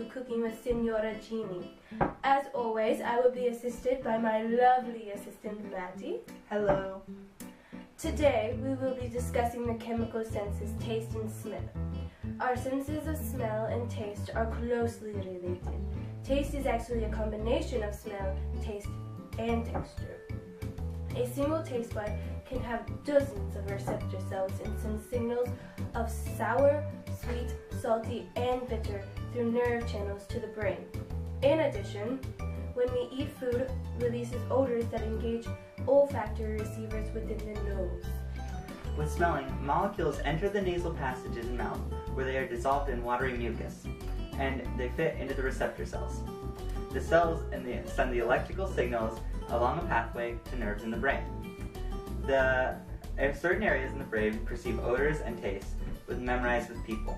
to cooking with Signora Jeannie. As always, I will be assisted by my lovely assistant Matty. Hello. Today, we will be discussing the chemical senses taste and smell. Our senses of smell and taste are closely related. Taste is actually a combination of smell, taste, and texture. A single taste bud can have dozens of receptor cells and send signals of sour, sweet, salty, and bitter through nerve channels to the brain. In addition, when we eat food, releases odors that engage olfactory receivers within the nose. With smelling, molecules enter the nasal passages and mouth, where they are dissolved in watery mucus, and they fit into the receptor cells. The cells send the electrical signals along a pathway to nerves in the brain. Certain areas in the brain perceive odors and tastes memorized with people,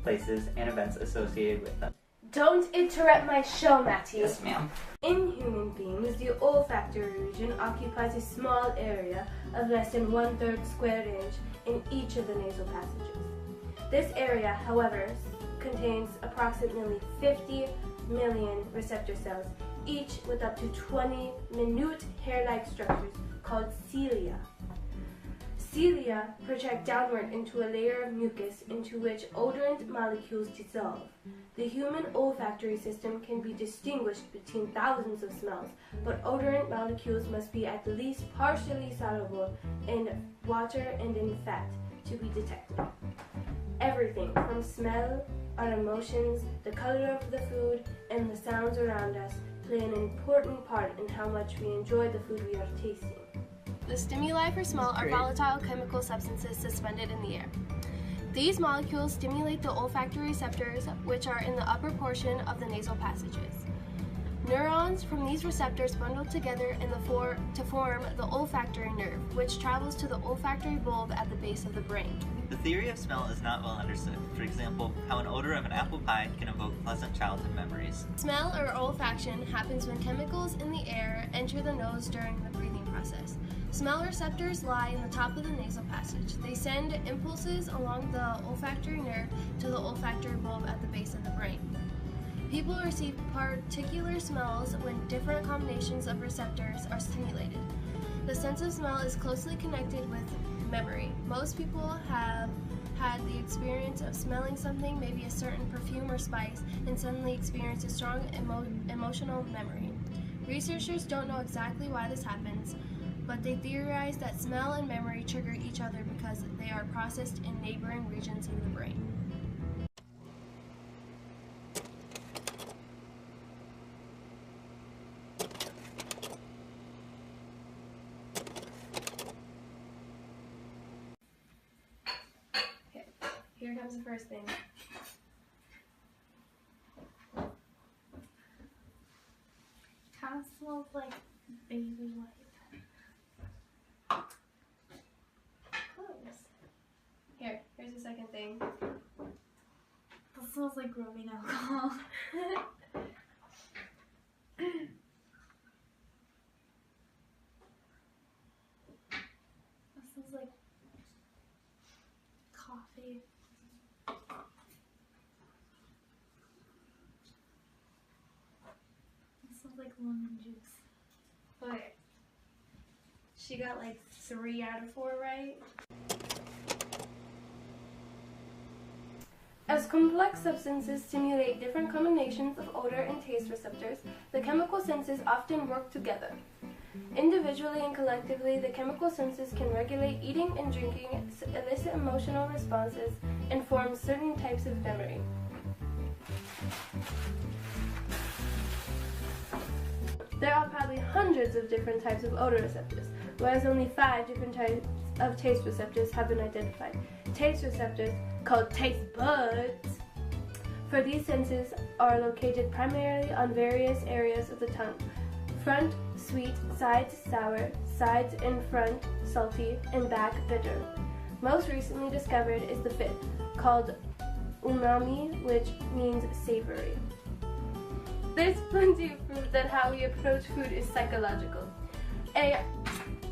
places, and events associated with them. Don't interrupt my show, Matty. Yes, ma'am. In human beings, the olfactory region occupies a small area of less than 1/3 square inch in each of the nasal passages. This area, however, contains approximately 50 million receptor cells, each with up to 20 minute hair-like structures called cilia. Cilia project downward into a layer of mucus into which odorant molecules dissolve. The human olfactory system can be distinguished between thousands of smells, but odorant molecules must be at least partially soluble in water and in fat to be detected. Everything from smell, our emotions, the color of the food, and the sounds around us play an important part in how much we enjoy the food we are tasting. The stimuli for smell are volatile chemical substances suspended in the air. These molecules stimulate the olfactory receptors, which are in the upper portion of the nasal passages. Neurons from these receptors bundle together to form the olfactory nerve, which travels to the olfactory bulb at the base of the brain. The theory of smell is not well understood. For example, how an odor of an apple pie can evoke pleasant childhood memories. Smell or olfaction happens when chemicals in the air enter the nose during the breathing process. Smell receptors lie in the top of the nasal passage. They send impulses along the olfactory nerve to the olfactory bulb at the base of the brain. People receive particular smells when different combinations of receptors are stimulated. The sense of smell is closely connected with memory. Most people have had the experience of smelling something, maybe a certain perfume or spice, and suddenly experience a strong emotional memory. Researchers don't know exactly why this happens, but they theorize that smell and memory trigger each other because they are processed in neighboring regions in the brain. Okay, here comes the first thing. Kind of smells like baby wipe. Close. Here's the second thing. That smells like rubbing alcohol. That smells like coffee. It smells like lemon juice. Okay. She got like 3 out of 4 right. As complex substances stimulate different combinations of odor and taste receptors, the chemical senses often work together. Individually and collectively, the chemical senses can regulate eating and drinking, elicit emotional responses, and form certain types of memory. There are probably hundreds of different types of odor receptors, whereas only 5 different types of taste receptors have been identified. Taste receptors, called taste buds, for these senses are located primarily on various areas of the tongue. Front, sweet, sides, sour, sides and front, salty, and back, bitter. Most recently discovered is the 5th, called umami, which means savory. There's plenty of proof that how we approach food is psychological. A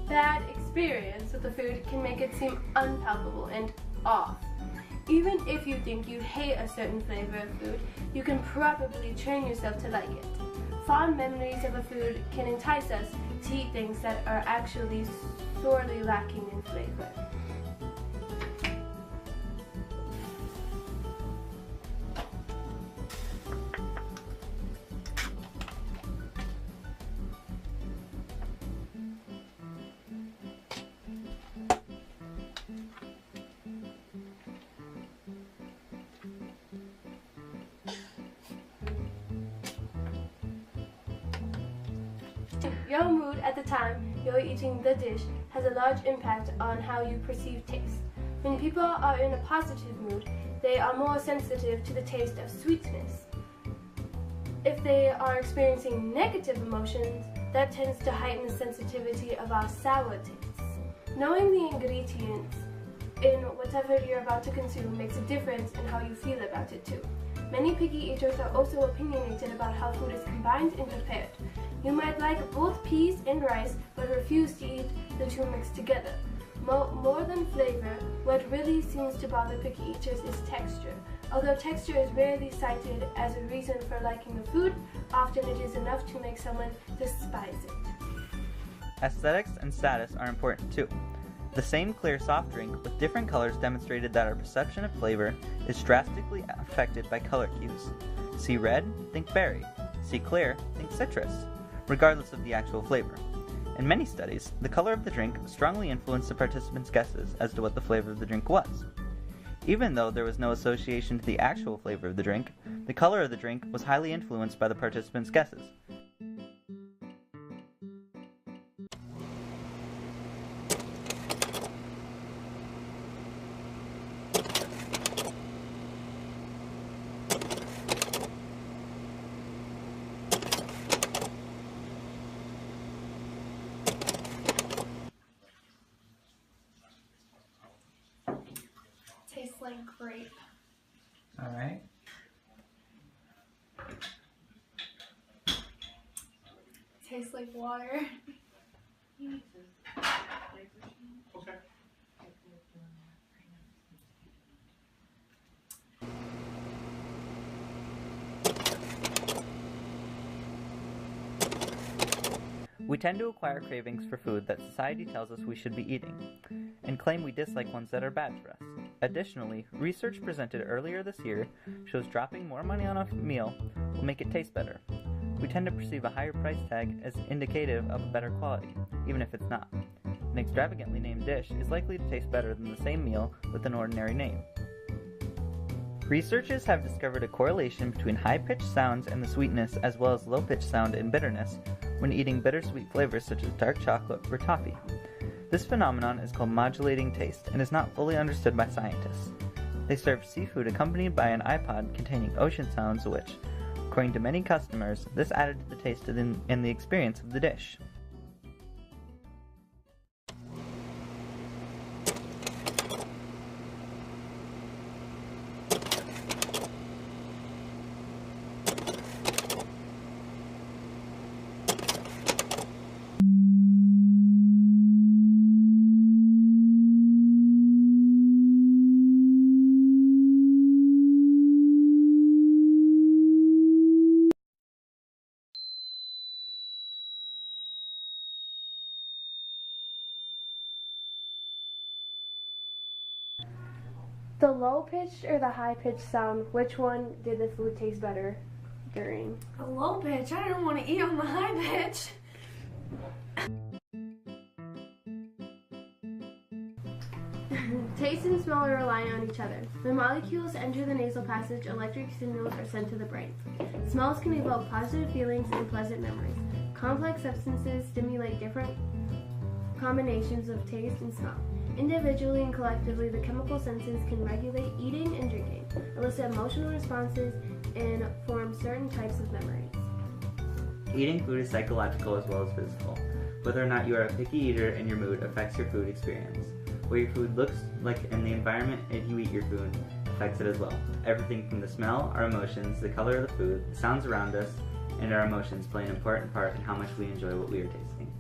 bad experience with the food can make it seem unpalatable and off. Even if you think you hate a certain flavor of food, you can probably train yourself to like it. Fond memories of a food can entice us to eat things that are actually sorely lacking in flavor. Your mood at the time you're eating the dish has a large impact on how you perceive taste. When people are in a positive mood, they are more sensitive to the taste of sweetness. If they are experiencing negative emotions, that tends to heighten the sensitivity of our sour tastes. Knowing the ingredients in whatever you're about to consume makes a difference in how you feel about it too. Many picky eaters are also opinionated about how food is combined and prepared. You might like both peas and rice, but refuse to eat the two mixed together. More than flavor, what really seems to bother picky eaters is texture. Although texture is rarely cited as a reason for liking a food, often it is enough to make someone despise it. Aesthetics and status are important too. The same clear soft drink with different colors demonstrated that our perception of flavor is drastically affected by color cues. See red, think berry. See clear, think citrus, regardless of the actual flavor. In many studies, the color of the drink strongly influenced the participants' guesses as to what the flavor of the drink was. Even though there was no association to the actual flavor of the drink, the color of the drink was highly influenced by the participants' guesses. Tastes like grape. All right. Tastes like water. Okay. We tend to acquire cravings for food that society tells us we should be eating, and claim we dislike ones that are bad for us. Additionally, research presented earlier this year shows dropping more money on a meal will make it taste better. We tend to perceive a higher price tag as indicative of a better quality, even if it's not. An extravagantly named dish is likely to taste better than the same meal with an ordinary name. Researchers have discovered a correlation between high-pitched sounds and the sweetness as well as low-pitched sound and bitterness when eating bittersweet flavors such as dark chocolate or toffee. This phenomenon is called modulating taste and is not fully understood by scientists. They served seafood accompanied by an iPod containing ocean sounds which, according to many customers, this added to the taste and the experience of the dish. The low-pitched or the high-pitched sound, which one did the food taste better during? A low pitch. I don't want to eat on the high pitch. Taste and smell are relying on each other. When molecules enter the nasal passage, electric signals are sent to the brain. Smells can evoke positive feelings and pleasant memories. Complex substances stimulate different combinations of taste and smell. Individually and collectively, the chemical senses can regulate eating and drinking, elicit emotional responses, and form certain types of memories. Eating food is psychological as well as physical. Whether or not you are a picky eater and your mood affects your food experience. What your food looks like and the environment if you eat your food affects it as well. Everything from the smell, our emotions, the color of the food, the sounds around us, and our emotions play an important part in how much we enjoy what we are tasting.